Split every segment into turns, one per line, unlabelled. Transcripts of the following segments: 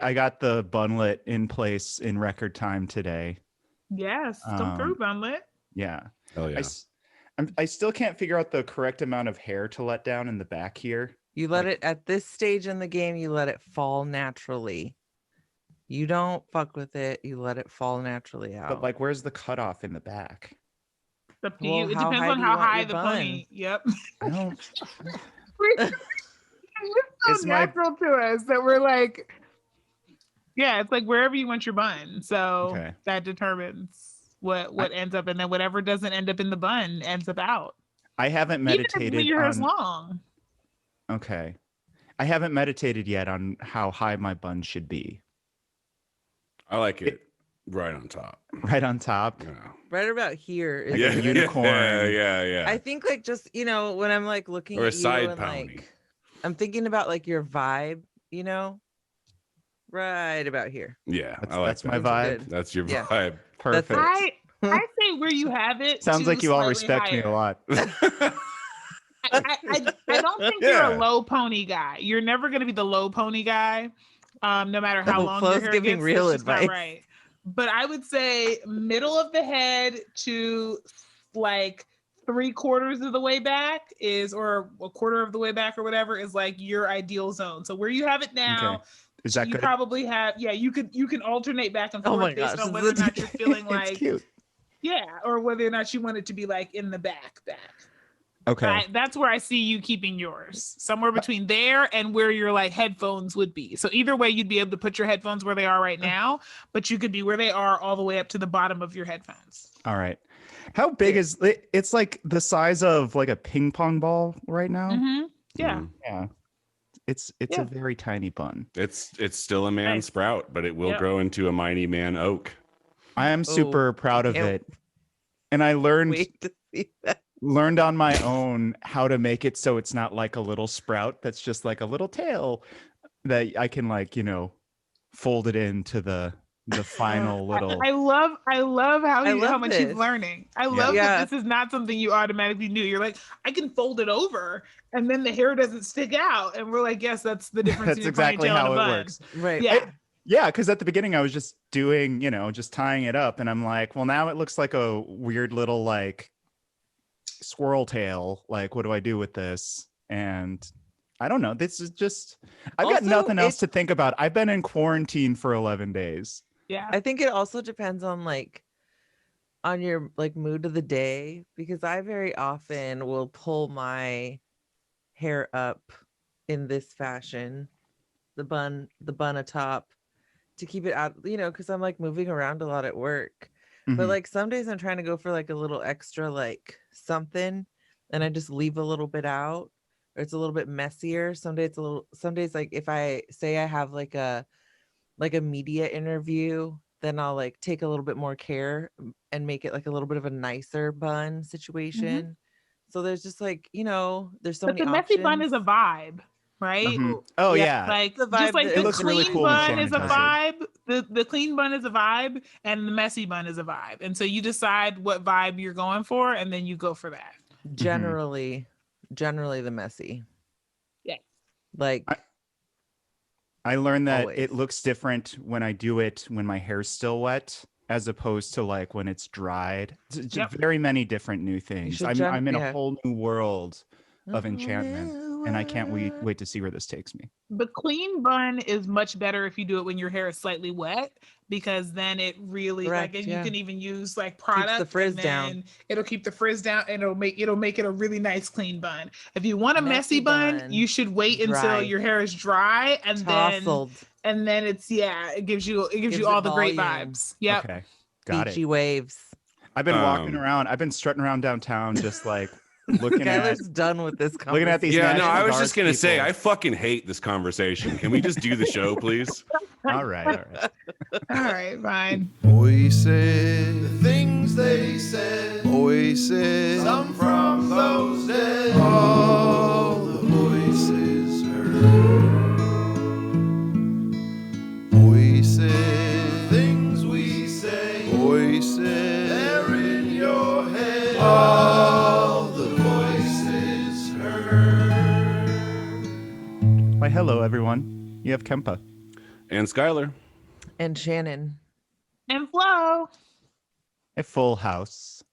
I got the bunlet in place in record time today.
Yes, come through, bunlet.
Yeah.
Oh yeah.
I still can't figure out the correct amount of hair to let down in the back here.
You let it at this stage in the game, you let it fall naturally. You don't fuck with it. You let it fall naturally out.
But like, where's the cutoff in the back?
It's up to you. It depends on how high the pony. Yep.
I don't.
It's so natural to us that we're like, yeah, it's like wherever you want your bun. So that determines what ends up, and then whatever doesn't end up in the bun ends up out.
I haven't meditated.
Even if your hair's long.
Okay. I haven't meditated yet on how high my bun should be.
I like it right on top.
Right on top?
Yeah.
Right about here.
Like a unicorn.
Yeah.
I think like just, when I'm like looking
or
at
a
you
side
and
pony.
like, I'm thinking about like your vibe, right about here.
Yeah,
that's my vibe.
That's your vibe.
Perfect.
I say where you have it.
Sounds like you all respect me a lot.
I don't think you're a low pony guy. You're never going to be the low pony guy, no matter how long your hair
giving
gets.
real
That's just
advice.
not right. But I would say middle of the head to like 3/4 of the way back or a quarter of the way back or whatever is like your ideal zone. So where you have it now,
is that
you
good?
Probably have, you can alternate back and forth
my
based
gosh,
on whether or not you're feeling
It's
like,
cute.
or whether or not you want it to be like in the back.
Okay.
That's where I see you keeping yours, somewhere between there and where your like headphones would be. So either way, you'd be able to put your headphones where they are right now, but you could be where they are all the way up to the bottom of your headphones.
All right. How big is it? It's like the size of like a ping pong ball right now.
Mm-hmm. Yeah.
Yeah. It's a very tiny bun.
It's still a man sprout, but it will grow into a mighty man oak.
I am super proud of it. And I learned
Wait to see that.
Learned on my own how to make it so it's not like a little sprout that's just like a little tail that I can like, fold it into the final little.
I love how much
this.
he's learning. I love that this is not something you automatically knew. You're like, I can fold it over and then the hair doesn't stick out. And we're like, yes, that's the difference.
That's exactly how it works.
Right.
Yeah.
Because at the beginning I was just doing, just tying it up and I'm like, well, now it looks like a weird little like swirl tail. Like, what do I do with this? And I don't know. This is just, I've got nothing else to think about. I've been in quarantine for 11 days.
Yeah.
I think it also depends on on your like mood of the day, because I very often will pull my hair up in this fashion, the bun atop, to keep it out, because I'm like moving around a lot at work. But like some days I'm trying to go for like a little extra like something and I just leave a little bit out, or it's a little bit messier. Some days like if I say I have like a media interview, then I'll like take a little bit more care and make it like a little bit of a nicer bun situation. So there's just like, there's so many options.
The messy bun is a vibe. Right?
Oh yeah.
Like
the
just like
it
the clean
really cool
bun is a vibe. The clean bun is a vibe and the messy bun is a vibe. And so you decide what vibe you're going for and then you go for that.
Generally the messy.
Yeah.
Like
I learned that
always.
It looks different when I do it when my hair's still wet as opposed to like when it's dried. Just very many different new things. I'm in a whole new world of enchantment, and I can't wait to see where this takes me.
The clean bun is much better if you do it when your hair is slightly wet, because then it really you can even use like product.
Keeps the frizz down.
It'll keep the frizz down and it'll make it a really nice clean bun. If you want a messy bun, you should wait until your hair is dry and
tousled.
then it's it gives you all the great vibes. Yep.
Okay. Got
Beachy
it.
waves.
I've been walking around. I've been strutting around downtown just like looking
Skylar's done with this conversation.
Looking at these
I was just gonna say I fucking hate this conversation. Can we just do the show, please?
All right.
All right, fine.
Voices, the things they said. Voices, some from those dead. All the voices heard. Voices, things we say. Voices, they're in your head. All the voices heard.
Why, hello, everyone. You have Kempa.
And Skylar.
And Shannon.
And Flo.
A full house.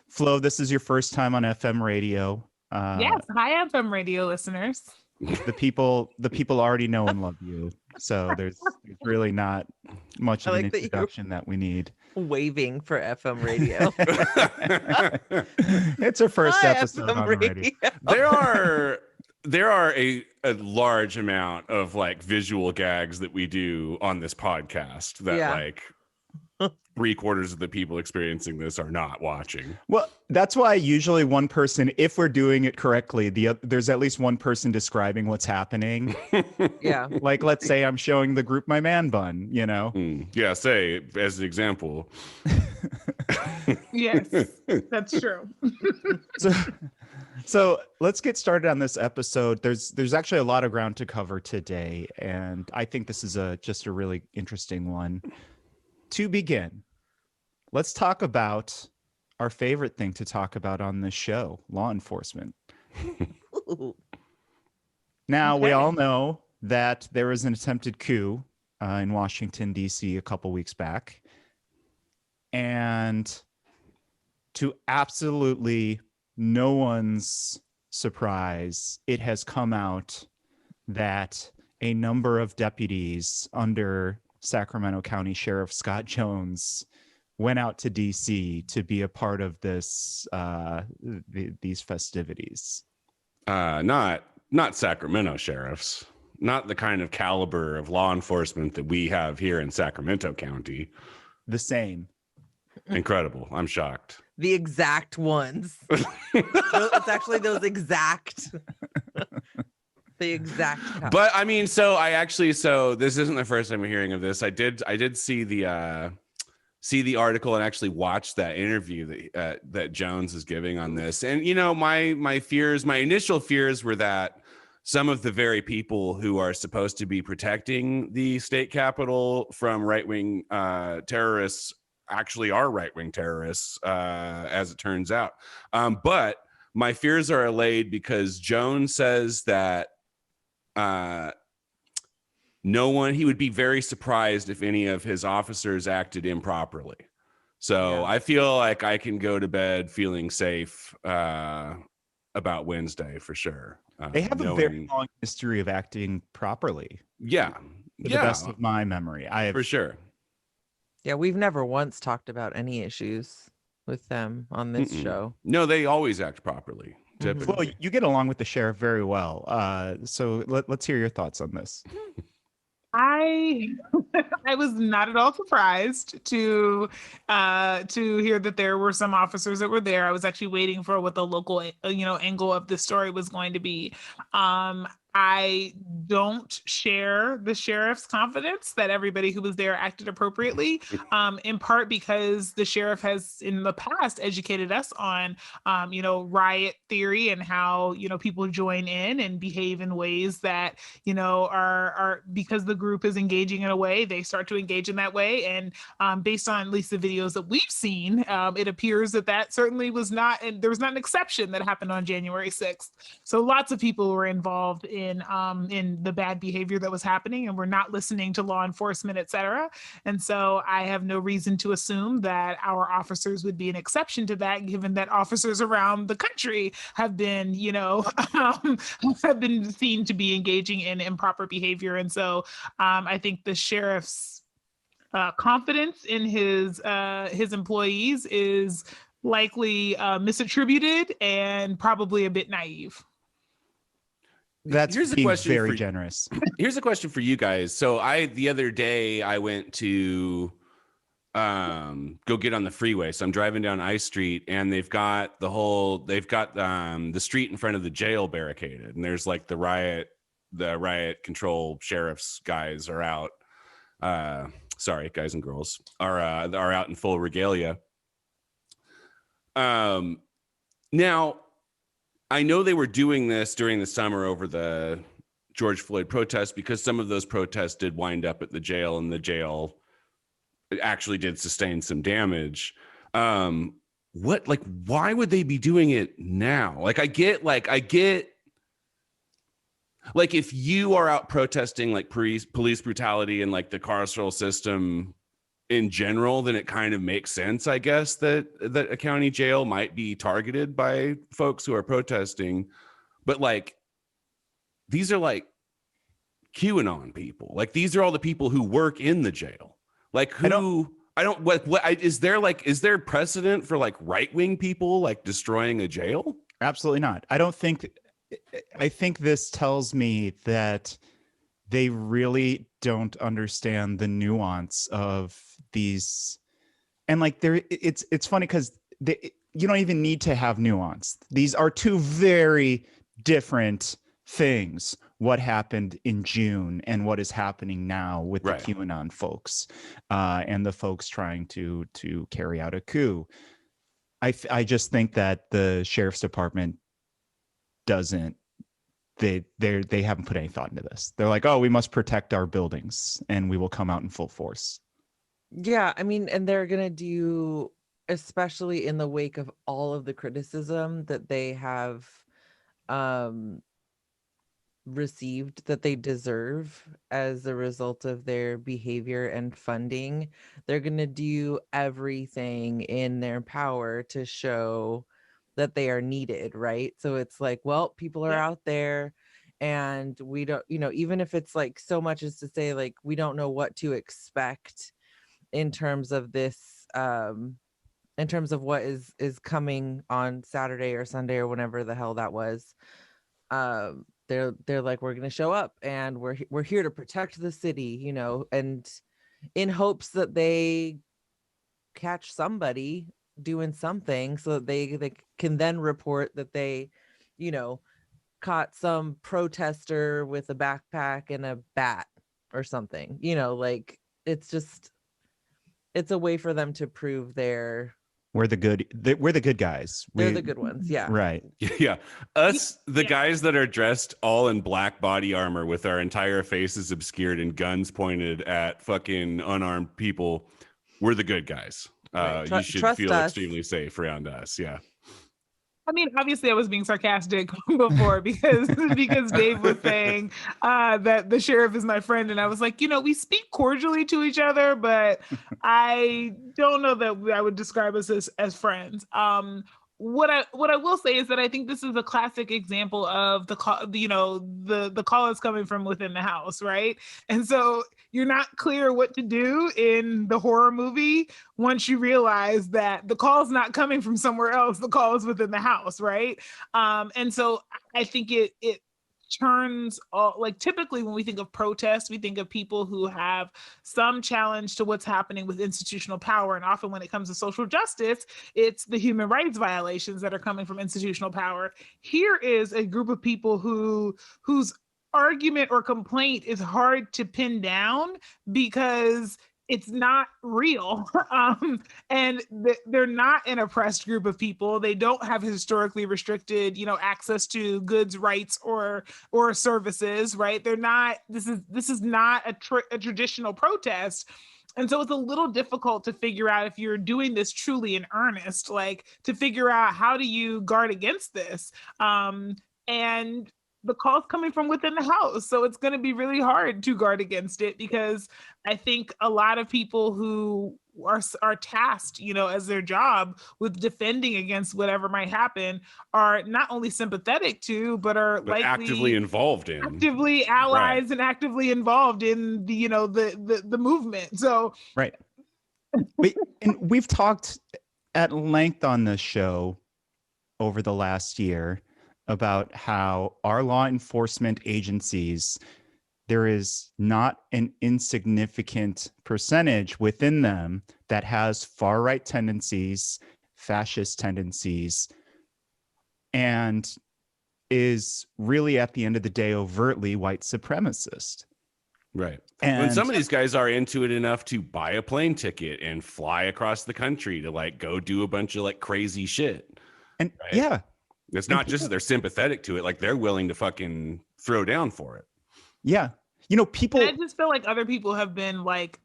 Flo, this is your first time on FM radio.
Yes, hi FM radio listeners.
The people already know and love you. So there's really not much of an introduction that we need.
Waving for FM radio.
It's our first
Hi,
episode
FM
on radio.
There are a large amount of like visual gags that we do on this podcast that like 3/4 of the people experiencing this are not watching.
Well, that's why usually one person, if we're doing it correctly, there's at least one person describing what's happening.
Yeah.
Like, let's say I'm showing the group my man bun, you know?
Yeah, say as an example.
Yes, that's true.
So let's get started on this episode. There's actually a lot of ground to cover today, and I think this is just a really interesting one. To begin, let's talk about our favorite thing to talk about on this show, law enforcement. Now, we all know that there was an attempted coup in Washington, D.C. a couple weeks back. And to absolutely no one's surprise, it has come out that a number of deputies under Sacramento County Sheriff Scott Jones went out to DC to be a part of this these festivities.
Not Sacramento sheriffs, not the kind of caliber of law enforcement that we have here in Sacramento County.
The same.
Incredible. I'm shocked.
The exact ones. It's actually those exact. The exact count.
But I mean, so this isn't the first time we're hearing of this. I did see the article and actually watch that interview that Jones is giving on this. And you know, my initial fears were that some of the very people who are supposed to be protecting the state capitol from right-wing terrorists actually are right-wing terrorists, as it turns out. But my fears are allayed because Jones says that he would be very surprised if any of his officers acted improperly. So I feel like I can go to bed feeling safe about Wednesday for sure.
They have a very long history of acting properly.
Yeah.
To the best of my memory.
For sure.
Yeah, we've never once talked about any issues with them on this show.
No, they always act properly.
Well, you get along with the sheriff very well. So let's hear your thoughts on this.
I was not at all surprised to hear that there were some officers that were there. I was actually waiting for what the local angle of the story was going to be. I don't share the sheriff's confidence that everybody who was there acted appropriately, in part because the sheriff has in the past educated us on, riot theory and how, people join in and behave in ways that, are because the group is engaging in a way, they start to engage in that way. And based on at least the videos that we've seen, it appears that certainly was not, and there was not an exception that happened on January 6th. So lots of people were involved in the bad behavior that was happening and we're not listening to law enforcement, et cetera. And so I have no reason to assume that our officers would be an exception to that, given that officers around the country have been, have been seen to be engaging in improper behavior. And so I think the sheriff's confidence in his employees is likely misattributed and probably a bit naive.
That's being very generous.
Here's a question for you guys. So the other day I went to go get on the freeway. So I'm driving down I Street and they've got the street in front of the jail barricaded, and there's like the riot control sheriff's guys are out. Sorry, guys and girls are out in full regalia. Now, I know they were doing this during the summer over the George Floyd protests because some of those protests did wind up at the jail, and the jail actually did sustain some damage. Why would they be doing it now? I get like if you are out protesting like police brutality and like the carceral system in general, then it kind of makes sense, I guess, that a county jail might be targeted by folks who are protesting. But like, these are like QAnon people. Like, these are all the people who work in the jail. Like, who is there precedent for like right-wing people like destroying a jail?
Absolutely not. I think this tells me that they really don't understand the nuance of these. And like it's funny because you don't even need to have nuance. These are two very different things. What happened in June and what is happening now with the QAnon folks and the folks trying to carry out a coup. I just think that the sheriff's department doesn't. They haven't put any thought into this. They're like, oh, we must protect our buildings and we will come out in full force.
Yeah, I mean, and they're gonna do, especially in the wake of all of the criticism that they have received, that they deserve as a result of their behavior and funding. They're gonna do everything in their power to show that they are needed, right? So it's like, well, people are out there and we don't, even if it's like so much as to say like we don't know what to expect in terms of this, in terms of what is coming on Saturday or Sunday or whenever the hell that was. They're like, we're gonna show up and we're here to protect the city, and in hopes that they catch somebody doing something so that they can then report that they caught some protester with a backpack and a bat or something. Like, it's a way for them to prove
we're the good guys.
They're the good ones. Yeah.
Right.
Yeah. Us, the guys that are dressed all in black body armor with our entire faces obscured and guns pointed at fucking unarmed people. We're the good guys. You should feel extremely safe around us. Yeah.
I mean, obviously I was being sarcastic before because Dave was saying that the sheriff is my friend. And I was like, we speak cordially to each other, but I don't know that I would describe us as friends. What I will say is that I think this is a classic example of the call is coming from within the house, right? And so you're not clear what to do in the horror movie once you realize that the call is not coming from somewhere else. The call is within the house, right? And so I think it turns all, like, typically when we think of protests, we think of people who have some challenge to what's happening with institutional power. And often when it comes to social justice, it's the human rights violations that are coming from institutional power. Here is a group of people whose argument or complaint is hard to pin down because it's not real. And they're not an oppressed group of people. They don't have historically restricted, access to goods, rights, or services, right? They're not, this is not a traditional protest. And so it's a little difficult to figure out if you're doing this truly in earnest, like to figure out how do you guard against this? And the call's coming from within the house. So it's going to be really hard to guard against it because I think a lot of people who are tasked, as their job with defending against whatever might happen are not only sympathetic to, but likely
actively involved in,
actively allies and actively involved in the movement. So,
right. We've talked at length on this show over the last year about how our law enforcement agencies, there is not an insignificant percentage within them that has far-right tendencies, fascist tendencies, and is really, at the end of the day, overtly white supremacist.
Right.
And
when some of these guys are into it enough to buy a plane ticket and fly across the country to like go do a bunch of like crazy shit.
And
right?
Yeah.
It's not just that they're sympathetic to it, like they're willing to fucking throw down for it.
Yeah. People,
and I just feel like other people have been like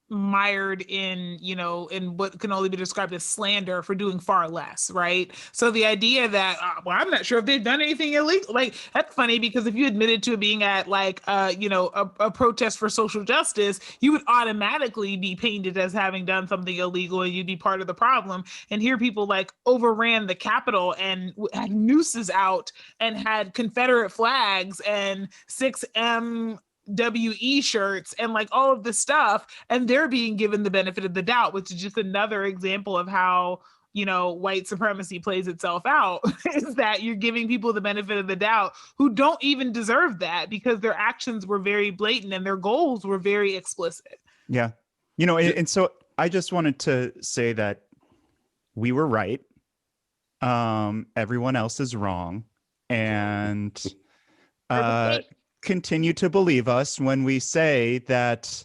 mired in, you know, in what can only be described as slander for doing far less, right? So the idea that, well, I'm not sure if they've done anything illegal, like, that's funny, because if you admitted to being at like, you know, a protest for social justice, you would automatically be painted as having done something illegal and you'd be part of the problem. And here people like overran the Capitol and had nooses out and had Confederate flags and 6M WE shirts and like all of this stuff, and they're being given the benefit of the doubt, which is just another example of how, you know, white supremacy plays itself out. Is that you're giving people the benefit of the doubt who don't even deserve that, because their actions were very blatant and their goals were very explicit.
Yeah. You know, and so I just wanted to say that we were right. Everyone else is wrong. And continue to believe us when we say that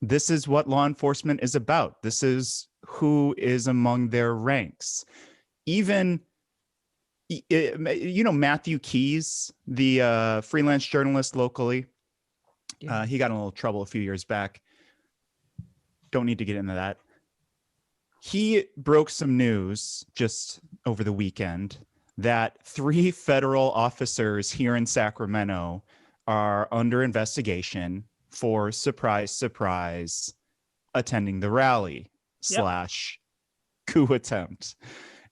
this is what law enforcement is about. This is who is among their ranks. Even, you know, Matthew Keys, the freelance journalist locally, he got in a little trouble a few years back. Don't need to get into that. He broke some news just over the weekend that 3 federal officers here in Sacramento are under investigation for, surprise, surprise, attending the rally / coup attempt.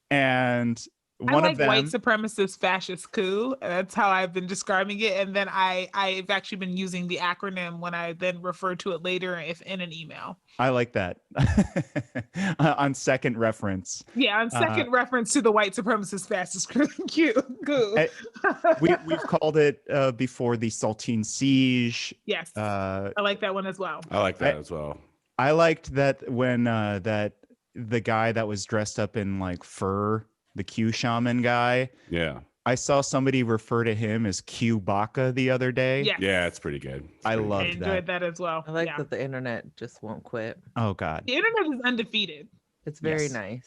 And one of them,
white supremacist fascist coup. That's how I've been describing it. And then I've actually been using the acronym when I then refer to it later if in an email.
I like that. On second reference.
Yeah, on second reference to the white supremacist fascist coup.
We've called it before the Saltine Siege.
Yes, I like that one as well.
I like that as well.
I liked that when that the guy that was dressed up in like fur, the Q shaman guy.
Yeah.
I saw somebody refer to him as Q Baka the other day.
Yes.
Yeah, it's pretty good.
I loved that.
I enjoyed that as well.
I like that the internet just won't quit.
Oh, God.
The internet is undefeated.
It's very nice.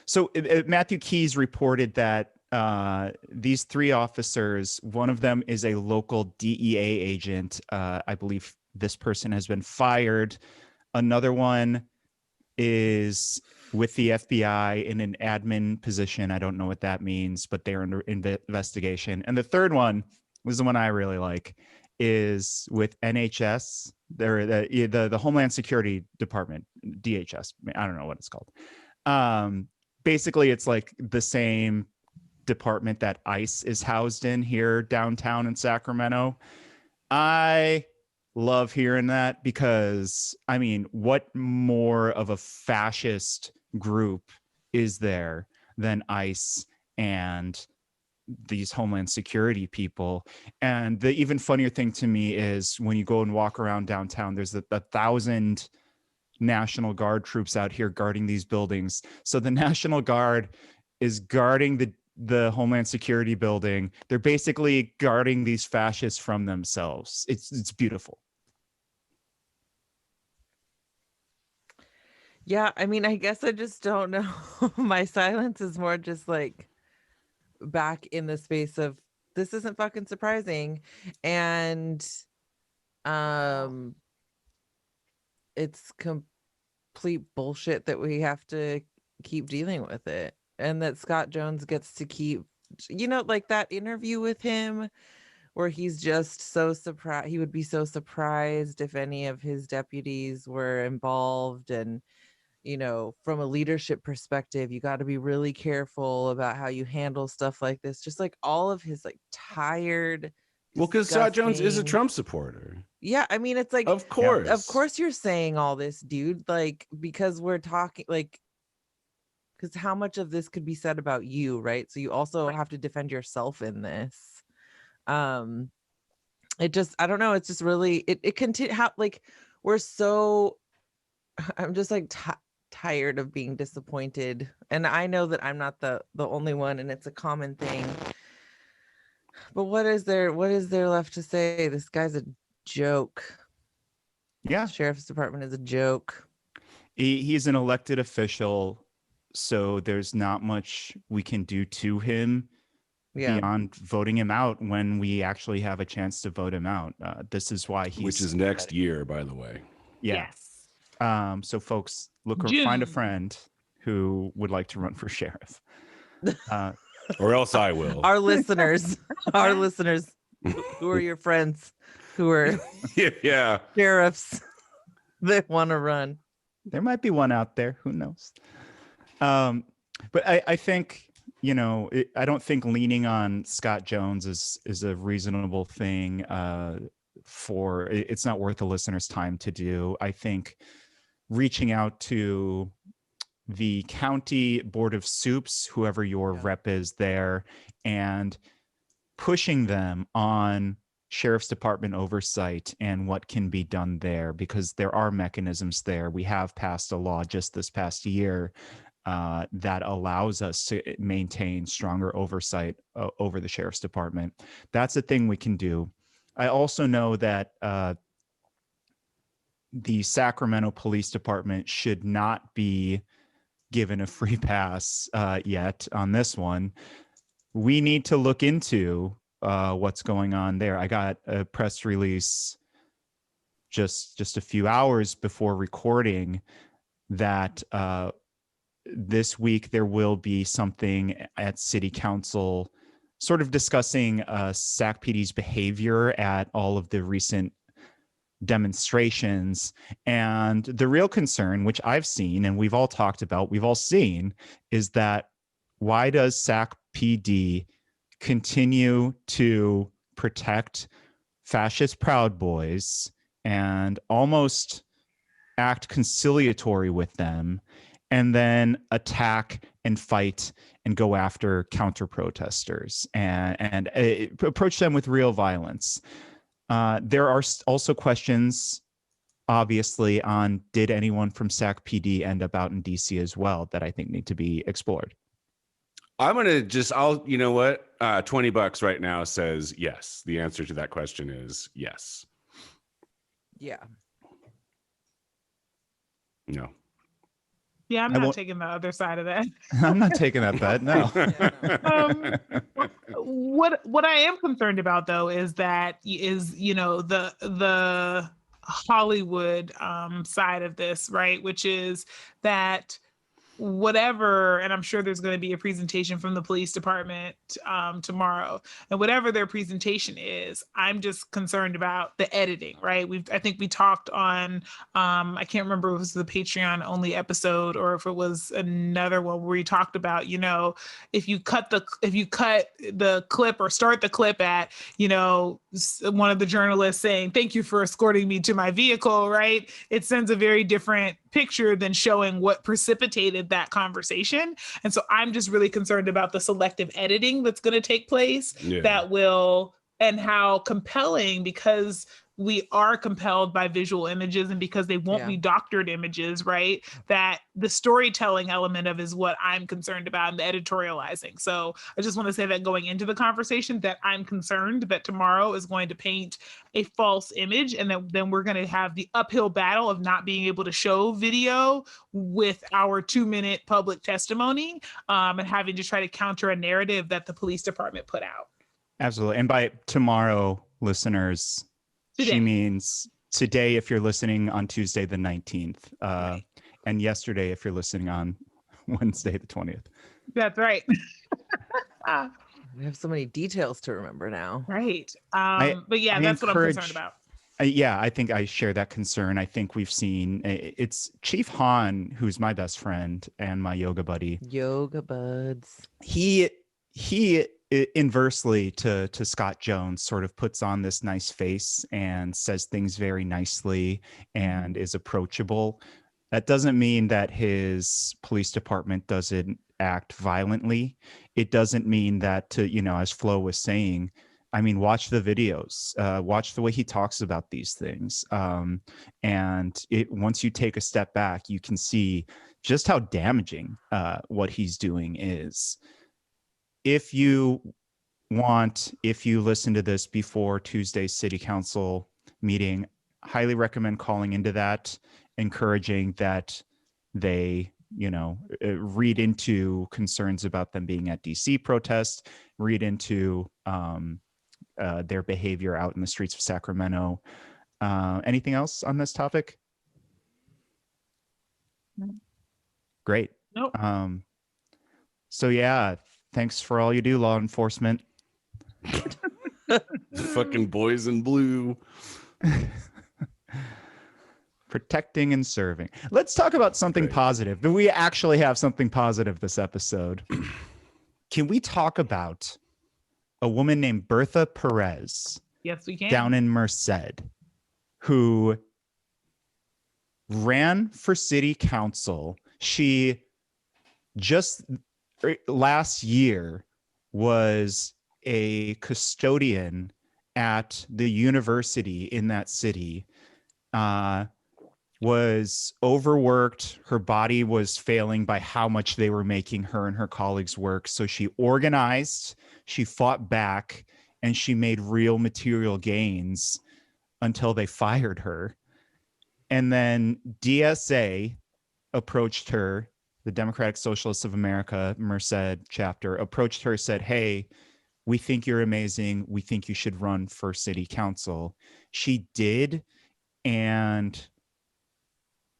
So Matthew Keys reported that these 3 officers, one of them is a local DEA agent. I believe this person has been fired. Another one is with the FBI in an admin position. I don't know what that means, but they're under investigation. And the third one was the one I really like, is with NHS. They're the Homeland Security Department, DHS. I don't know what it's called. Basically, it's like the same department that ICE is housed in here downtown in Sacramento. I love hearing that, because I mean, what more of a fascist group is there than ICE and these Homeland Security people? And the even funnier thing to me is when you go and walk around downtown, there's 1,000 National Guard troops out here guarding these buildings. So the National Guard is guarding the Homeland Security building. They're basically guarding these fascists from themselves. It's beautiful.
Yeah, I mean, I guess I just don't know. My silence is more just like back in the space of this isn't fucking surprising. And it's complete bullshit that we have to keep dealing with it. And that Scott Jones gets to keep, you know, like that interview with him where he's just so surprised. He would be so surprised if any of his deputies were involved. And you know, from a leadership perspective, you got to be really careful about how you handle stuff like this. Just like all of his like tired.
Well, because Scott Jones is a Trump supporter.
Yeah, I mean, it's like,
of course
you're saying all this, dude. Like, because we're talking, like, because how much of this could be said about you, right? So you also have to defend yourself in this. It just, I don't know. It's just really, it continue how like we're so. I'm just like tired of being disappointed, and I know that I'm not the only one, and it's a common thing. But what is there left to say? This guy's a joke.
Yeah,
the Sheriff's Department is a joke.
He's an elected official, so there's not much we can do to him beyond voting him out when we actually have a chance to vote him out. This is why
which is next year, by the way.
Yeah.
Yes.
So folks, look or
June.
find a friend who would like to run for sheriff.
Or else I will.
Our listeners, who are your friends who are
Yeah.
sheriffs that want to run?
There might be one out there. Who knows? But I think, I don't think leaning on Scott Jones is a reasonable thing. It's not worth the listener's time to do. I think reaching out to the county board of soups, whoever your rep is there, and pushing them on sheriff's department oversight and what can be done there, because there are mechanisms there. We have passed a law just this past year that allows us to maintain stronger oversight over the sheriff's department. That's a thing we can do. I also know that the Sacramento Police Department should not be given a free pass yet on this one. We need to look into what's going on there. I got a press release just a few hours before recording that this week there will be something at City Council sort of discussing Sac PD's behavior at all of the recent demonstrations. And the real concern, which I've seen and we've all talked about, we've all seen, is that why does Sac PD continue to protect fascist Proud Boys and almost act conciliatory with them, and then attack and fight and go after counter protesters and approach them with real violence? There are also questions, obviously, on did anyone from Sac PD end up out in DC as well, that I think need to be explored.
I'm going to you know what? $20 right now says yes. The answer to that question is yes.
Yeah.
No.
Yeah, I'm not taking the other side of that.
I'm not taking that bet. No.
What I am concerned about, though, is the Hollywood side of this, right? Which is that whatever, and I'm sure there's going to be a presentation from the police department tomorrow, and whatever their presentation is, I'm just concerned about the editing, right? I think we talked on, I can't remember if it was the Patreon only episode or if it was another one where we talked about, if you cut the clip or start the clip at, one of the journalists saying, "Thank you for escorting me to my vehicle," right? It sends a very different picture than showing what precipitated that conversation. And so I'm just really concerned about the selective editing that's going to take place and how compelling, because we are compelled by visual images and because they won't be doctored images, right? That the storytelling element of is what I'm concerned about, and the editorializing. So I just want to say that going into the conversation, that I'm concerned that tomorrow is going to paint a false image, and that then we're going to have the uphill battle of not being able to show video with our 2-minute public testimony, and having to try to counter a narrative that the police department put out.
Absolutely. And by tomorrow, listeners, today. She means today if you're listening on Tuesday the 19th, right. And yesterday if you're listening on Wednesday the 20th.
That's right.
We have so many details to remember now.
Right. But yeah, that's what I'm concerned about.
I think I share that concern. I think we've seen, it's Chief Han, who's my best friend and my yoga buddy.
Yoga buds.
He inversely to Scott Jones sort of puts on this nice face and says things very nicely and is approachable. That doesn't mean that his police department doesn't act violently. It doesn't mean that, as Flo was saying, I mean, watch the videos, watch the way he talks about these things. And once you take a step back, you can see just how damaging what he's doing is. If you listen to this before Tuesday's City Council meeting, highly recommend calling into that, encouraging that they, read into concerns about them being at DC protests, read into their behavior out in the streets of Sacramento. Anything else on this topic? Great.
Nope.
So yeah, thanks for all you do, law enforcement.
Fucking boys in blue.
Protecting and serving. Let's talk about something positive. Do we actually have something positive this episode? Can we talk about a woman named Bertha Perez?
Yes, we can.
Down in Merced, who ran for city council. She just last year was a custodian at the university in that city, was overworked. Her body was failing by how much they were making her and her colleagues work. So she organized, she fought back, and she made real material gains until they fired her. And then DSA approached her, the Democratic Socialists of America, Merced chapter, approached her, said, hey, we think you're amazing. We think you should run for city council. She did. And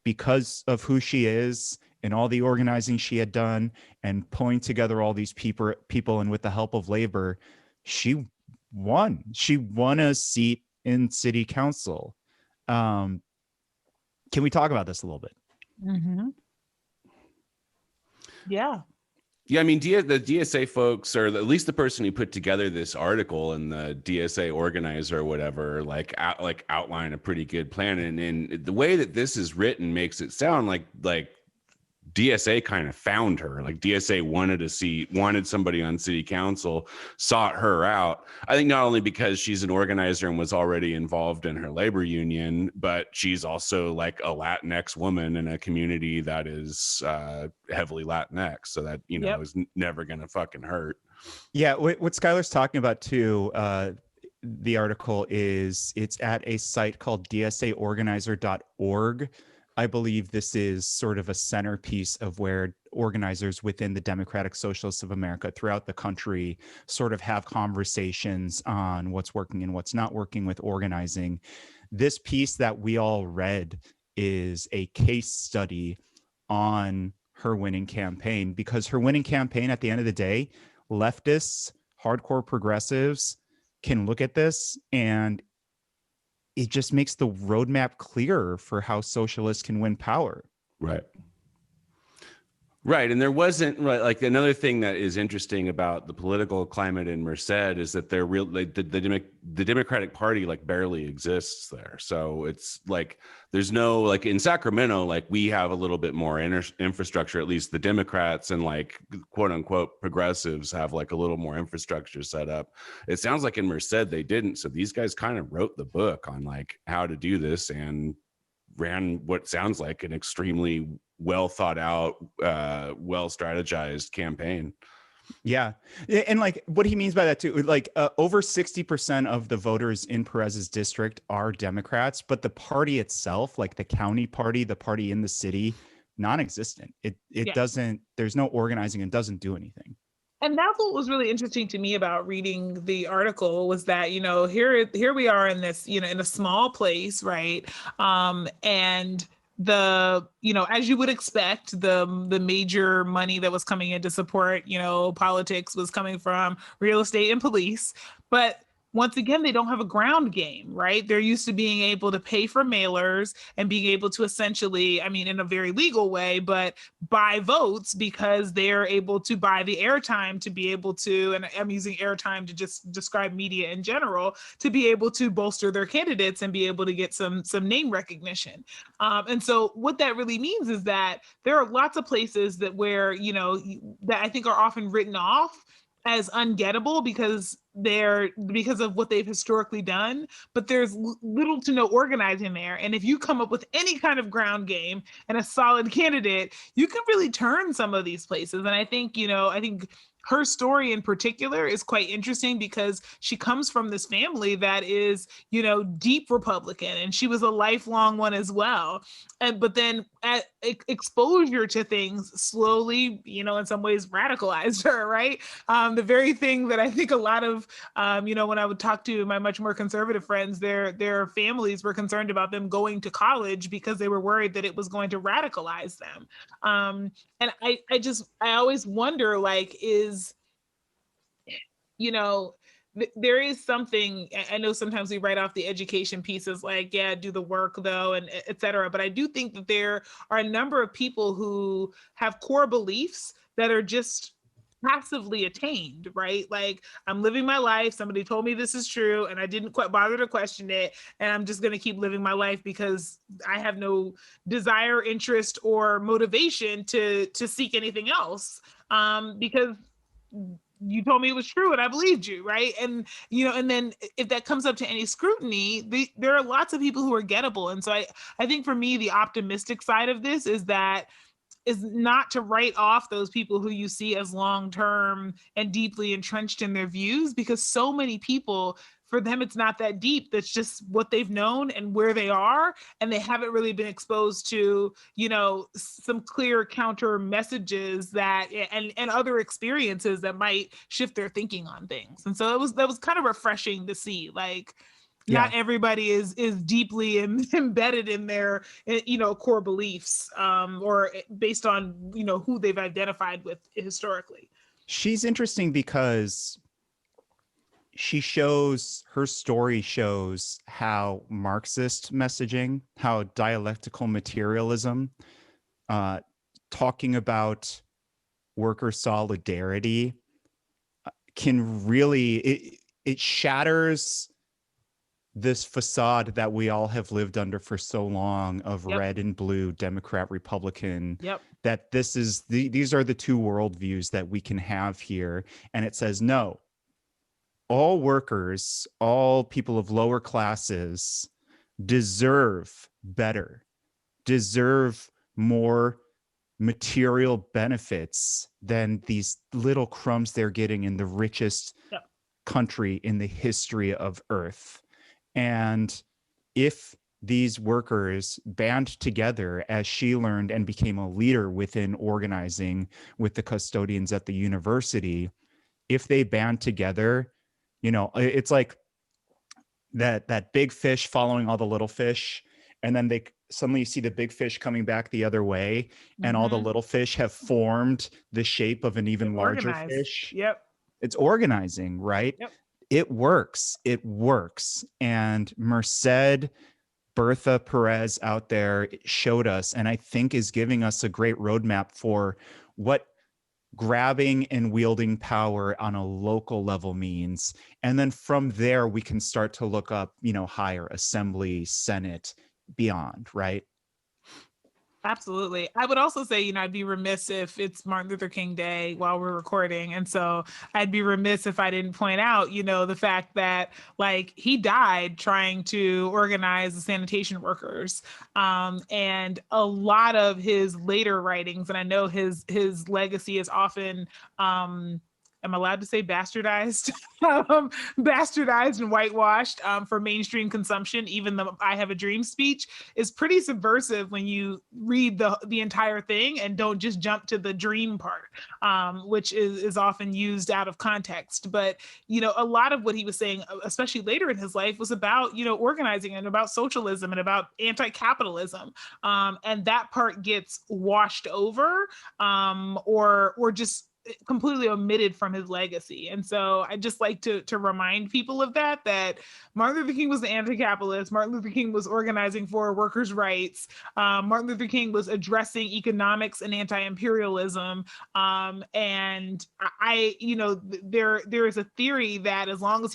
because of who she is and all the organizing she had done and pulling together all these people and with the help of labor, she won. She won a seat in city council. Can we talk about this a little bit?
Mm-hmm. Yeah.
Yeah, I mean, the DSA folks, or at least the person who put together this article and the DSA organizer or whatever, outline a pretty good plan. And the way that this is written makes it sound like DSA kind of found her. Like DSA wanted somebody on city council, sought her out. I think not only because she's an organizer and was already involved in her labor union, but she's also like a Latinx woman in a community that is heavily Latinx. So that, is never going to fucking hurt.
Yeah. What Skylar's talking about too, the article is, it's at a site called dsaorganizer.org. I believe this is sort of a centerpiece of where organizers within the Democratic Socialists of America throughout the country sort of have conversations on what's working and what's not working with organizing. This piece that we all read is a case study on her winning campaign, because her winning campaign, at the end of the day, leftists, hardcore progressives can look at this and it just makes the roadmap clearer for how socialists can win power.
Right. Right. And there wasn't like another thing that is interesting about the political climate in Merced is that the Democratic Party barely exists there. So it's like there's no in Sacramento, we have a little bit more infrastructure, at least the Democrats and quote unquote progressives have a little more infrastructure set up. It sounds like in Merced they didn't. So these guys kind of wrote the book on how to do this and ran what sounds like an extremely well thought out, well strategized campaign.
Yeah. And what he means by that too, over 60% of the voters in Perez's district are Democrats, but the party itself, the county party, the party in the city, non-existent. It doesn't, there's no organizing and doesn't do anything.
And that's what was really interesting to me about reading the article was that, here we are in this, in a small place, right? And as you would expect, the major money that was coming in to support, politics was coming from real estate and police. But once again, they don't have a ground game, right? They're used to being able to pay for mailers and being able to essentially, in a very legal way, but buy votes because they're able to buy the airtime to be able to, and I'm using airtime to just describe media in general, to be able to bolster their candidates and be able to get some name recognition. And so what that really means is that there are lots of places that that I think are often written off as ungettable because of what they've historically done, but there's little to no organizing there. And if you come up with any kind of ground game and a solid candidate, you can really turn some of these places. And I think, her story in particular is quite interesting because she comes from this family that is, deep Republican, and she was a lifelong one as well. But then exposure to things slowly, in some ways radicalized her, right? The very thing that I think a lot of, when I would talk to my much more conservative friends, their families were concerned about them going to college because they were worried that it was going to radicalize them. And I always wonder, there is something, I know sometimes we write off the education pieces do the work though, and et cetera. But I do think that there are a number of people who have core beliefs that are just passively attained, right? Like, I'm living my life. Somebody told me this is true and I didn't quite bother to question it. And I'm just going to keep living my life because I have no desire, interest, or motivation to seek anything else. Because you told me it was true and I believed you, right? And, and then if that comes up to any scrutiny, there are lots of people who are gettable. And so I think for me, the optimistic side of this is not to write off those people who you see as long-term and deeply entrenched in their views, because so many people, for them, it's not that deep. That's just what they've known and where they are. And they haven't really been exposed to, some clear counter messages and other experiences that might shift their thinking on things. And so that was kind of refreshing to see, not everybody is deeply embedded in their, core beliefs, or based on, who they've identified with historically.
She's interesting because her story shows how Marxist messaging, how dialectical materialism, talking about worker solidarity can really, it shatters this facade that we all have lived under for so long of red and blue, Democrat, Republican, that these are the two worldviews that we can have here. And it says, no, all workers, all people of lower classes deserve better, deserve more material benefits than these little crumbs they're getting in the richest country in the history of Earth. And if these workers band together, as she learned and became a leader within organizing with the custodians at the university, if they band together, it's like that big fish following all the little fish, and then suddenly you see the big fish coming back the other way, and all the little fish have formed the shape of an even larger fish. It's organizing, right? It works. And Merced, Bertha Perez out there showed us, and I think is giving us a great roadmap for what grabbing and wielding power on a local level means. And then from there, we can start to look up, higher, assembly, Senate, beyond, right?
Absolutely. I would also say, I'd be remiss if it's Martin Luther King Day while we're recording. And so I'd be remiss if I didn't point out, the fact that he died trying to organize the sanitation workers. And a lot of his later writings, and I know his legacy is often, am I allowed to say bastardized? Bastardized and whitewashed for mainstream consumption. Even the I Have a Dream speech is pretty subversive when you read the entire thing and don't just jump to the dream part, which is often used out of context. But, a lot of what he was saying, especially later in his life, was about, organizing and about socialism and about anti-capitalism. And that part gets washed over or just completely omitted from his legacy. And so I just like to remind people of that Martin Luther King was an anti-capitalist. Martin Luther King was organizing for workers' rights. Martin Luther King was addressing economics and anti-imperialism. And there is a theory that as long as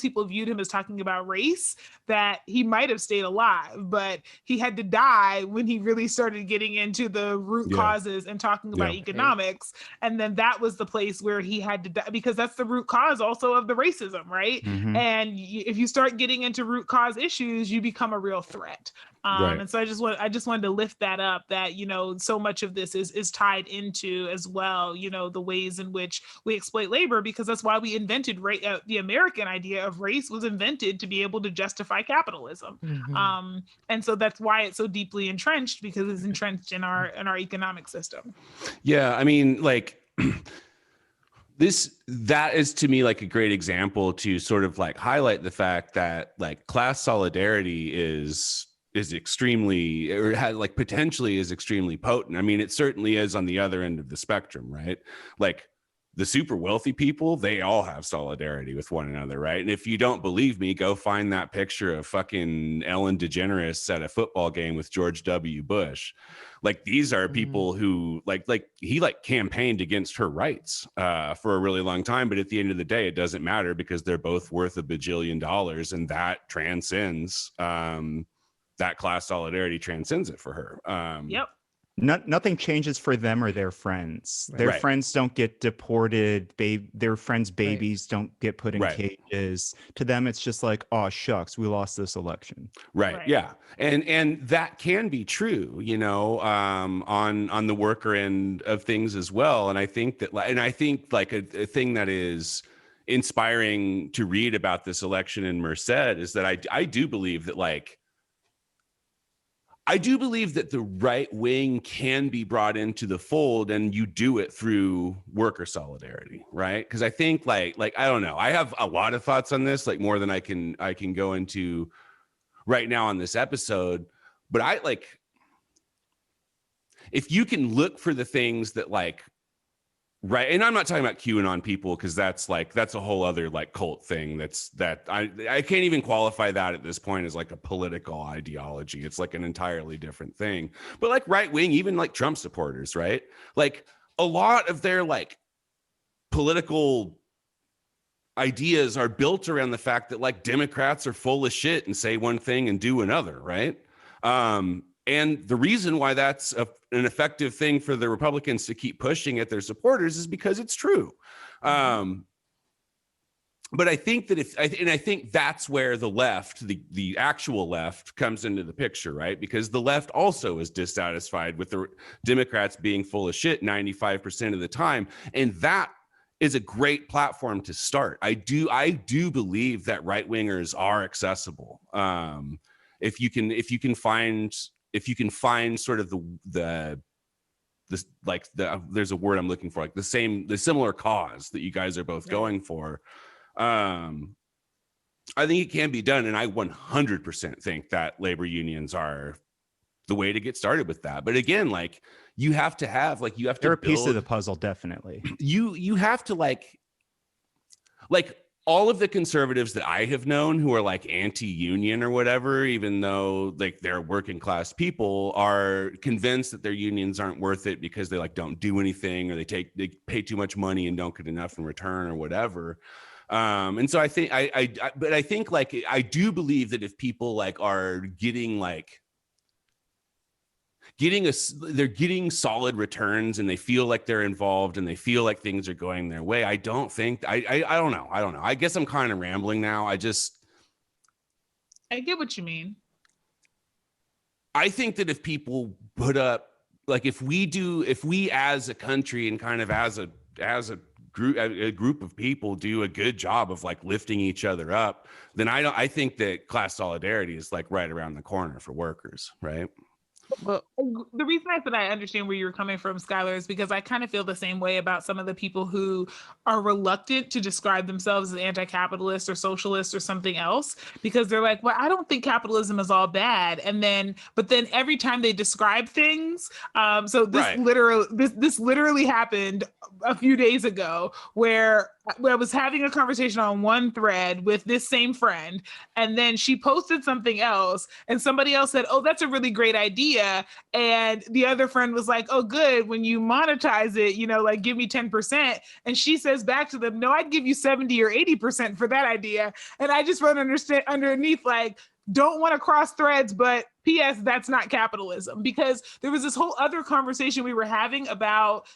people viewed him as talking about race, that he might have stayed alive, but he had to die when he really started getting into the root causes and talking about economics. And then that was the place where he had to die, because that's the root cause also of the racism, right? And if you start getting into root cause issues, you become a real threat.
Right.
And so I just wanted to lift that up, that, you know, so much of this is tied into as well, you know, the ways in which we exploit labor, because that's why we invented the American idea of race was invented to be able to justify capitalism. And so that's why it's so deeply entrenched, because it's entrenched in our economic system.
Yeah, I mean, like that is to me like a great example to sort of like highlight the fact that like class solidarity is extremely, or had like potentially is extremely potent. I mean, it certainly is on the other end of the spectrum, right? Like the super wealthy people, they all have solidarity with one another, right? And if you don't believe me, go find that picture of fucking Ellen DeGeneres at a football game with George W. Bush. Like these are people who like he like campaigned against her rights for a really long time, but at the end of the day, it doesn't matter because they're both worth $1 bajillion, and that transcends that class solidarity transcends it for her.
Yep.
Nothing changes for them or their friends. Their friends don't get deported. Their friends' babies don't get put in cages. To them, it's just like, oh shucks, we lost this election.
Right. Yeah. And that can be true, you know, on the worker end of things as well. And I think that, like a thing that is inspiring to read about this election in Merced is that I do believe that the right wing can be brought into the fold, and you do it through worker solidarity, right? Because I think like I don't know, I have a lot of thoughts on this, like more than I can go into right now on this episode. But I like, if you can look for the things that like, right, and I'm not talking about QAnon people, because that's a whole other like cult thing. I can't even qualify that at this point as like a political ideology. It's like an entirely different thing. But like right wing, even like Trump supporters, right? Like a lot of their like political ideas are built around the fact that like Democrats are full of shit and say one thing and do another, right? And the reason why that's an effective thing for the Republicans to keep pushing at their supporters is because it's true. But I think that I think that's where the left, the actual left, comes into the picture, right? Because the left also is dissatisfied with the Democrats being full of shit 95% of the time, and that is a great platform to start. I do believe that right wingers are accessible. If you can find sort of there's a word I'm looking for, like the similar cause that you guys are both going for. I think it can be done. And I 100% think that labor unions are the way to get started with that. But again, like they're a piece of the puzzle. Definitely. You have to like all of the conservatives that I have known who are like anti-union or whatever, even though like they're working class people, are convinced that their unions aren't worth it because they like don't do anything, or they pay too much money and don't get enough in return or whatever. And so I think but I think like I do believe that if people like are they're getting solid returns and they feel like they're involved and they feel like things are going their way, I don't think I don't know. I guess I'm kind of rambling now. I get
what you mean.
I think that if people put up, like if we as a country and kind of as a group of people do a good job of like lifting each other up, then I think that class solidarity is like right around the corner for workers, right?
Well, the reason I said I understand where you're coming from, Skylar, is because I kind of feel the same way about some of the people who are reluctant to describe themselves as anti-capitalist or socialist or something else, because they're like, well, I don't think capitalism is all bad. But then every time they describe things, so this literally happened a few days ago where I was having a conversation on one thread with this same friend, and then she posted something else and somebody else said, oh, that's a really great idea. And the other friend was like, oh, good. When you monetize it, like give me 10%. And she says back to them, no, I'd give you 70 or 80% for that idea. And I just want to understand underneath, like, don't want to cross threads, but P.S. that's not capitalism, because there was this whole other conversation we were having about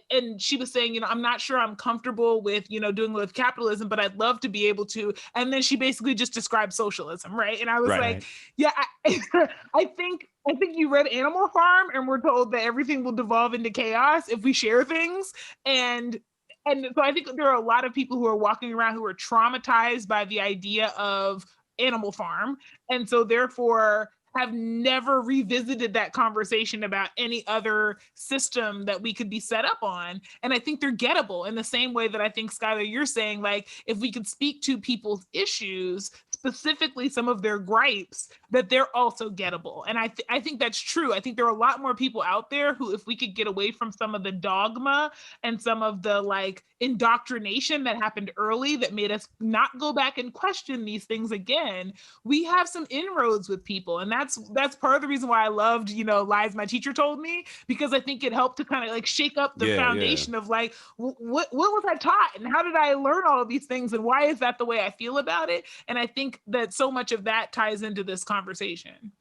and she was saying, I'm not sure I'm comfortable with, doing with capitalism, but I'd love to be able to. And then she basically just described socialism, right? And I was like, yeah, I think you read Animal Farm and we're told that everything will devolve into chaos if we share things. And so I think there are a lot of people who are walking around who are traumatized by the idea of Animal Farm. And so therefore have never revisited that conversation about any other system that we could be set up on. And I think they're gettable in the same way that I think, Skylar, you're saying, like, if we could speak to people's issues, specifically some of their gripes, that they're also gettable. And I think that's true. I think there are a lot more people out there who, if we could get away from some of the dogma and some of the like indoctrination that happened early that made us not go back and question these things again, we have some inroads with people. And that's part of the reason why I loved, Lies My Teacher Told Me, because I think it helped to kind of like shake up the foundation of like, what was I taught and how did I learn all of these things and why is that the way I feel about it? And I think that so much of that ties into this conversation.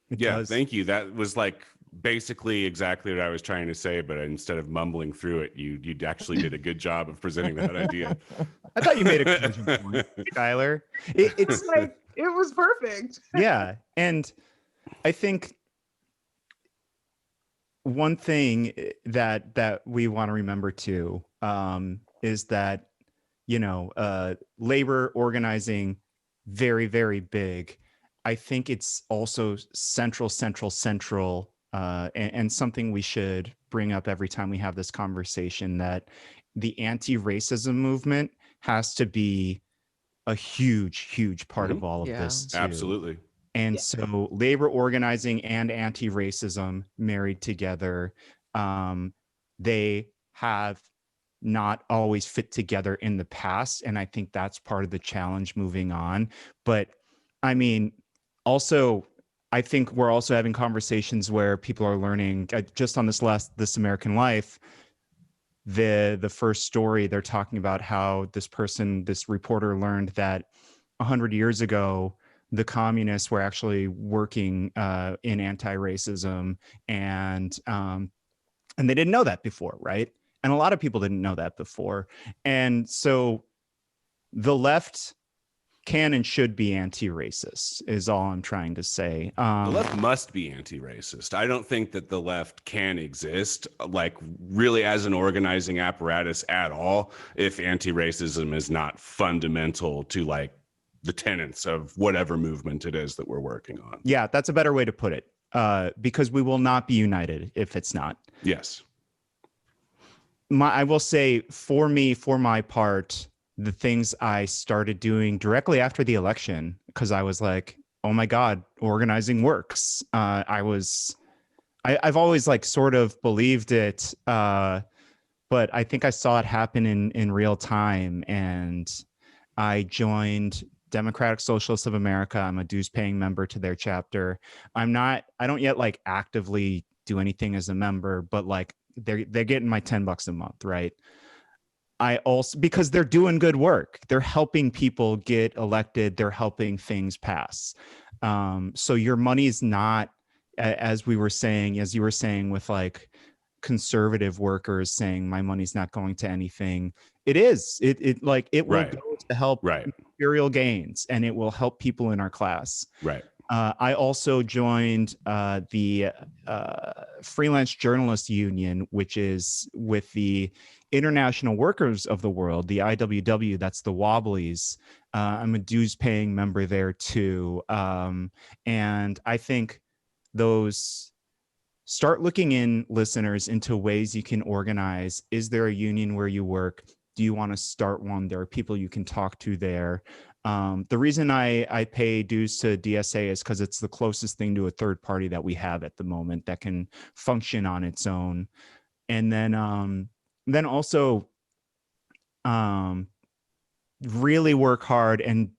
Thank you. That was like basically exactly what I was trying to say, but instead of mumbling through it, you actually did a good job of presenting that idea.
I thought you made a good point, Skylar. It's
like, it was perfect.
Yeah. And I think one thing that we want to remember too is that, labor organizing, very, very big. I think it's also central, and something we should bring up every time we have this conversation, that the anti-racism movement has to be a huge part of all of this too.
Absolutely.
And so labor organizing and anti-racism married together, they have not always fit together in the past. And I think that's part of the challenge moving on. But I mean, also, I think we're also having conversations where people are learning just on This American Life, the first story, they're talking about how this reporter learned that 100 years ago, the communists were actually working in anti-racism, and they didn't know that before, right? And a lot of people didn't know that before. And so the left can and should be anti-racist is all I'm trying to say.
The left must be anti-racist. I don't think that the left can exist like really as an organizing apparatus at all if anti-racism is not fundamental to like the tenets of whatever movement it is that we're working on.
Yeah, that's a better way to put it, because we will not be united if it's not.
Yes.
I will say, for my part, the things I started doing directly after the election, because I was like, oh my God, organizing works. I've always like sort of believed it, but I think I saw it happen in real time. And I joined Democratic Socialists of America. I'm a dues paying member to their chapter. I don't yet like actively do anything as a member, but like they're getting my $10 a month, right? I also, because they're doing good work, they're helping people get elected, they're helping things pass. So your money is not, as you were saying with like conservative workers saying my money's not going to anything. It is. It will go to help material gains, and it will help people in our class.
Right.
I also joined the Freelance Journalist Union, which is with the International Workers of the World, the IWW, that's the Wobblies. I'm a dues paying member there too. And I think start looking in, listeners, into ways you can organize. Is there a union where you work? Do you want to start one? There are people you can talk to there. The reason I pay dues to DSA is because it's the closest thing to a third party that we have at the moment that can function on its own. And then also really work hard and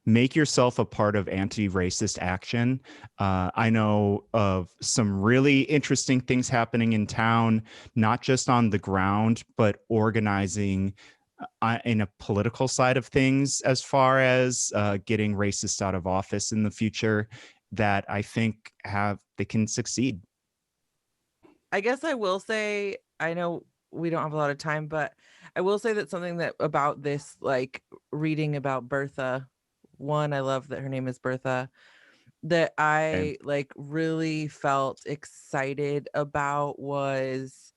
make yourself a part of anti-racist action. I know of some really interesting things happening in town, not just on the ground, but organizing in a political side of things, as far as getting racists out of office in the future, that I think they can succeed.
I guess I will say, I know we don't have a lot of time, but I will say that something that about this, like reading about Bertha, one, I love that her name is Bertha, that I like really felt excited about was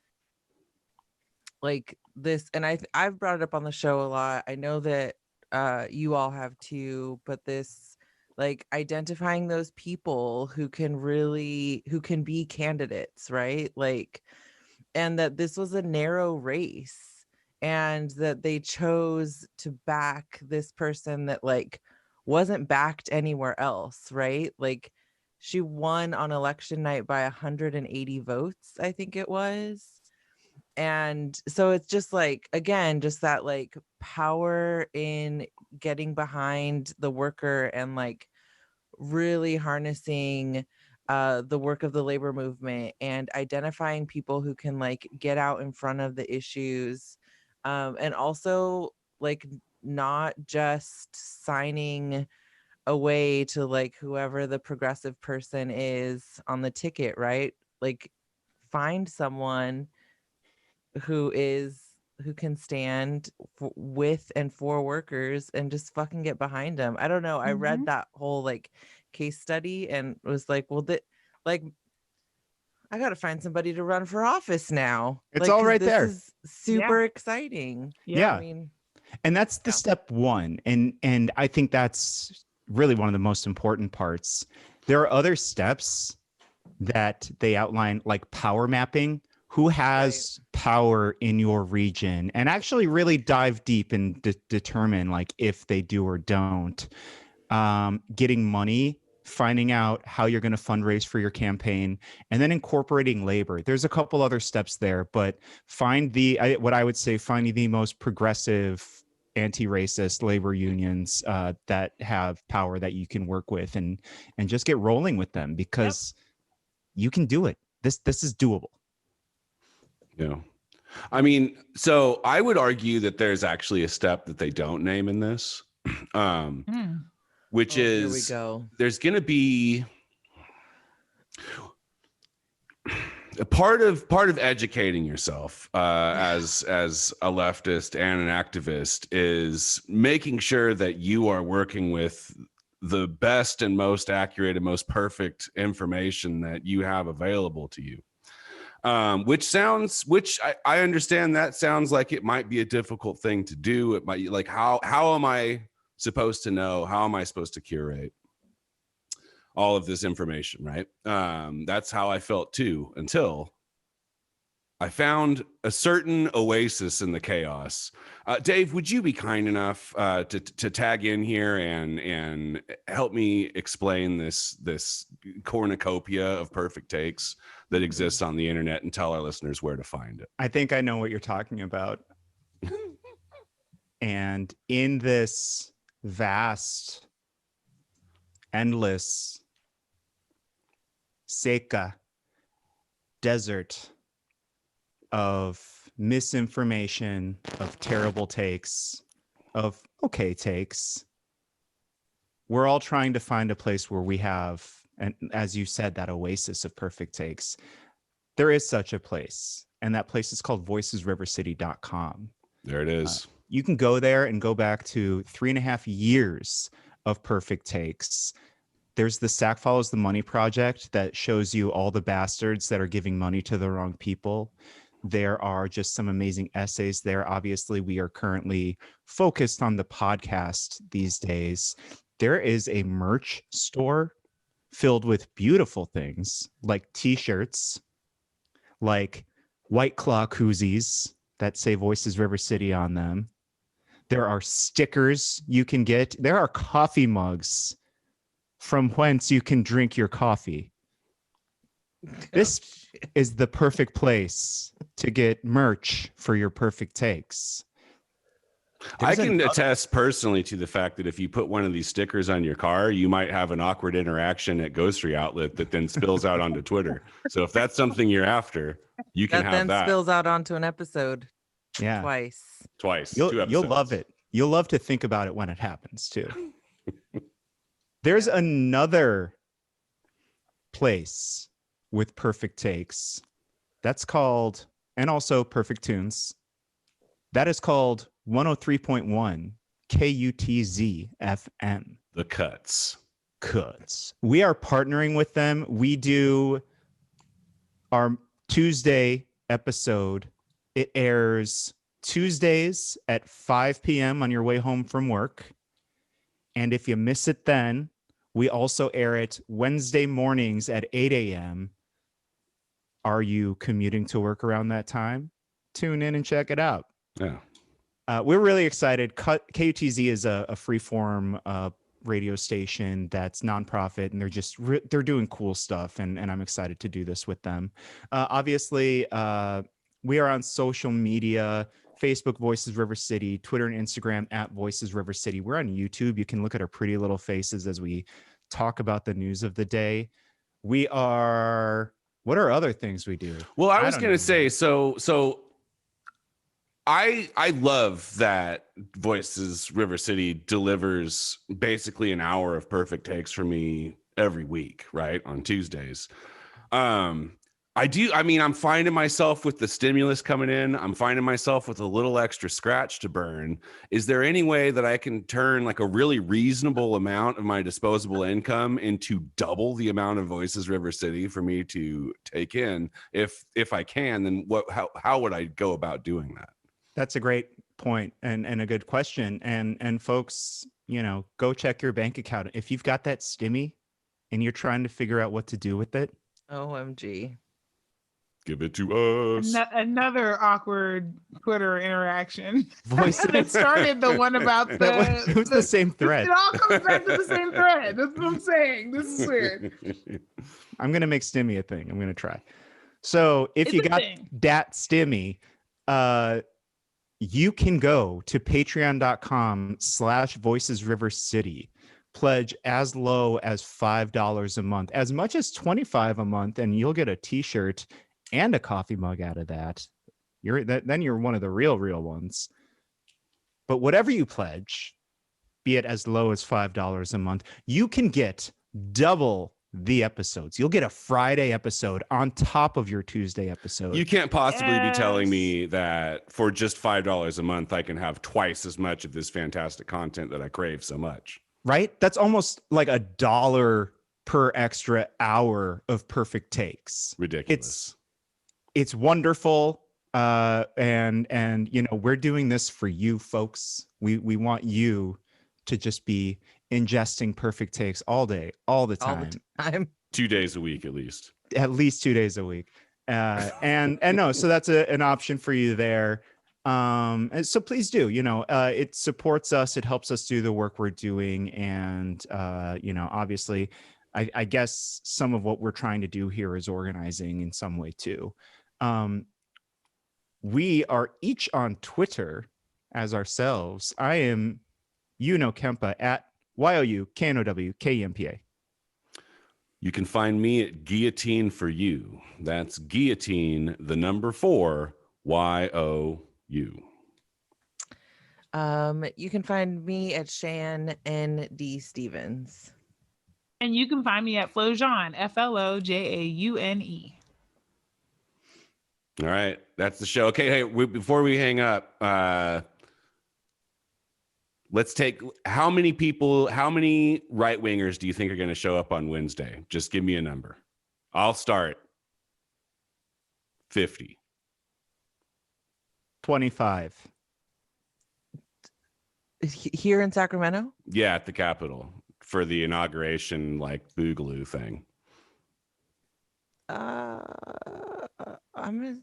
like this, and I've brought it up on the show a lot. I know that you all have too, but this like identifying those people who can be candidates, right? Like, and that this was a narrow race and that they chose to back this person that like wasn't backed anywhere else, right? Like she won on election night by 180 votes, I think it was. And so it's just like, again, just that like power in getting behind the worker and like really harnessing the work of the labor movement and identifying people who can like get out in front of the issues, and also like not just signing away to like whoever the progressive person is on the ticket, right? Like find someone who can stand with and for workers and just fucking get behind them. I don't know. I read that whole like case study and was like, well, that like I got to find somebody to run for office now.
It's
like,
all right there.
This is super exciting.
Yeah.
I mean,
and that's the step one. And I think that's really one of the most important parts. There are other steps that they outline, like power mapping. Who has power in your region, and actually really dive deep and determine like if they do or don't. Getting money, finding out how you're going to fundraise for your campaign, and then incorporating labor. There's a couple other steps there, but find what I would say, finding the most progressive anti-racist labor unions that have power that you can work with, and just get rolling with them, because you can do it. This is doable.
Yeah. I mean, so I would argue that there's actually a step that they don't name in this, which is,
here we go.
There's going to be a part of educating yourself as a leftist and an activist is making sure that you are working with the best and most accurate and most perfect information that you have available to you. Which I understand that sounds like it might be a difficult thing to do. It might, like, how am I supposed to know? How am I supposed to curate all of this information, right? That's how I felt too, until I found a certain oasis in the chaos. Dave, would you be kind enough to tag in here and help me explain this cornucopia of perfect takes that exists on the internet, and tell our listeners where to find it?
I think I know what you're talking about. And in this vast, endless, seca desert of misinformation, of terrible takes, of okay takes, we're all trying to find a place where we have, and as you said, that oasis of perfect takes. There is such a place, and that place is called voicesrivercity.com.
There it is.
You can go there and go back to 3.5 years of perfect takes. There's the Sack Follows the Money project that shows you all the bastards that are giving money to the wrong people. There are just some amazing essays there. Obviously, we are currently focused on the podcast these days. There is a merch store filled with beautiful things like t-shirts, like White Claw koozies that say Voices River City on them. There are stickers you can get. There are coffee mugs from whence you can drink your coffee. This is the perfect place to get merch for your perfect takes.
I can attest personally to the fact that if you put one of these stickers on your car, you might have an awkward interaction at grocery outlet that then spills out onto Twitter. So if that's something you're after, you can have that.
That then spills out onto an episode.
Yeah.
Twice.
You'll love it. You'll love to think about it when it happens too. There's another place with perfect takes That's called, and also Perfect Tunes. That is called 103.1 KUTZ FM.
The Cuts.
We are partnering with them. We do our Tuesday episode. It airs Tuesdays at 5 p.m. on your way home from work. And if you miss it then, we also air it Wednesday mornings at 8 a.m. Are you commuting to work around that time? Tune in and check it out.
Yeah.
We're really excited. KUTZ is a freeform radio station that's nonprofit, and they're doing cool stuff, and I'm excited to do this with them. Obviously, we are on social media: Facebook, Voices River City; Twitter and Instagram at Voices River City. We're on YouTube. You can look at our pretty little faces as we talk about the news of the day. We are. What are other things we do?
Well, I was going to say, so I love that Voices River City delivers basically an hour of perfect takes for me every week, right? On Tuesdays. I'm finding myself with the stimulus coming in. I'm finding myself with a little extra scratch to burn. Is there any way that I can turn like a really reasonable amount of my disposable income into double the amount of Voices River City for me to take in? If I can, then how would I go about doing that?
That's a great point and a good question. And folks, go check your bank account. If you've got that stimmy and you're trying to figure out what to do with it.
OMG.
Give it to us.
Another awkward Twitter interaction.
Voice
that started the one about
it was the same thread.
It all comes back to the same thread. That's what I'm saying. This is weird.
I'm gonna make stimmy a thing. I'm gonna try. So if you got that stimmy, you can go to patreon.com/Voices River City. Pledge as low as $5 a month, as much as $25 a month, and you'll get a t-shirt and a coffee mug out of that. Then you're one of the real ones. But whatever you pledge, be it as low as $5 a month, you can get double the episodes. You'll get a Friday episode on top of your Tuesday episode.
You can't possibly be telling me that for just $5 a month, I can have twice as much of this fantastic content that I crave so much.
Right? That's almost like $1 per extra hour of perfect takes.
Ridiculous.
It's wonderful. And we're doing this for you folks. We want you to just be ingesting perfect takes all day, all the time.
2 days a week, at least
2 days a week. So that's an option for you there. And so please do, it supports us. It helps us do the work we're doing. And, obviously I guess some of what we're trying to do here is organizing in some way too. We are each on Twitter as ourselves. I am Kempa at YOUKNOWKEMPA.
You can find me at Guillotine for You. That's Guillotine, the number 4, YOU. You
can find me at Shan N.D. Stevens.
And you can find me at Flojaune, FLOJAUNE.
All right, that's the show. Okay, hey, before we hang up, let's take how many right-wingers do you think are going to show up on Wednesday? Just give me a number. I'll start. 50.
25.
Here in Sacramento?
Yeah, at the Capitol for the inauguration, boogaloo thing.
I'm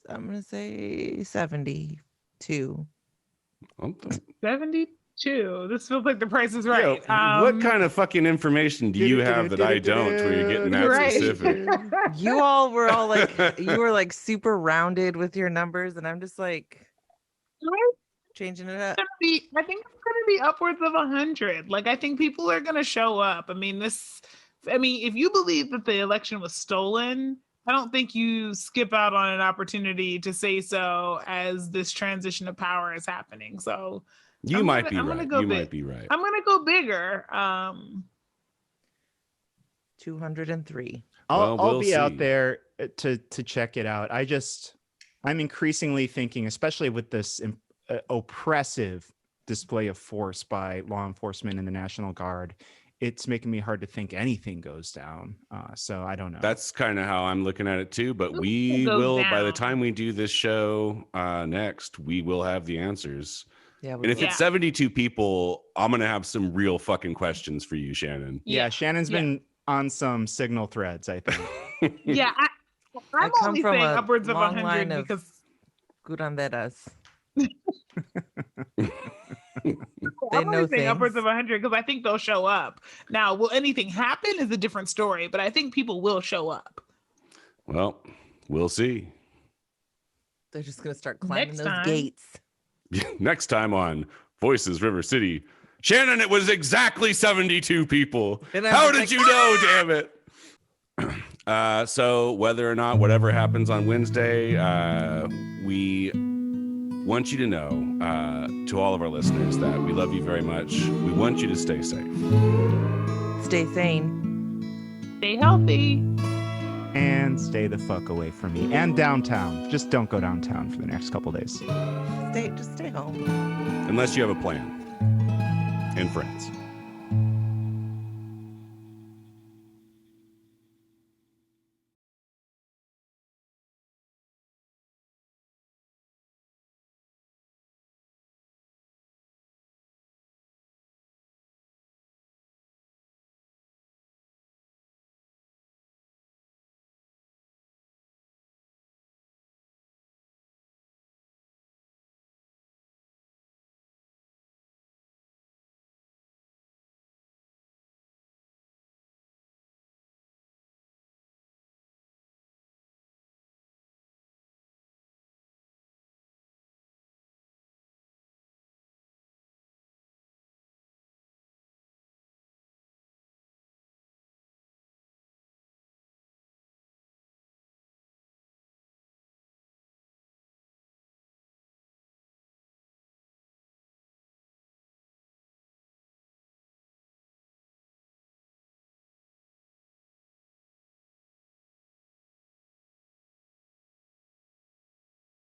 gonna say 72.
72. This feels like the Price is Right.
What kind of fucking information do you have that I don't where you're getting that specific?
You were all super rounded with your numbers, and I'm just changing it up.
I think it's going to be upwards of 100. I think people are going to show up. I mean, if you believe that the election was stolen, I don't think you skip out on an opportunity to say so as this transition of power is happening. So
you might be right. I'm going
to go bigger.
203.
I'll be out there to check it out. I'm increasingly thinking, especially with this oppressive display of force by law enforcement and the National Guard, it's making me hard to think anything goes down. So I don't know.
That's kind of how I'm looking at it too. But we will, by the time we do this show next, we will have the answers. Yeah, and if it's 72 people, I'm going to have some real fucking questions for you, Shannon.
Yeah, Shannon's been on some signal threads, I think.
Yeah, I'm only saying upwards of 100 because
curanderas.
I'm only saying upwards of 100 because I think they'll show up. Now, will anything happen is a different story, but I think people will show up.
Well, we'll see.
They're just going to start climbing those gates.
Next time on Voices River City. Shannon, it was exactly 72 people. How did you know, damn it? So whether or not whatever happens on Wednesday, we want you to know, to all of our listeners, that we love you very much. We want you to stay safe.
Stay sane.
Stay healthy.
And stay the fuck away from me. And downtown. Just don't go downtown for the next couple days.
Just stay home.
Unless you have a plan. And friends.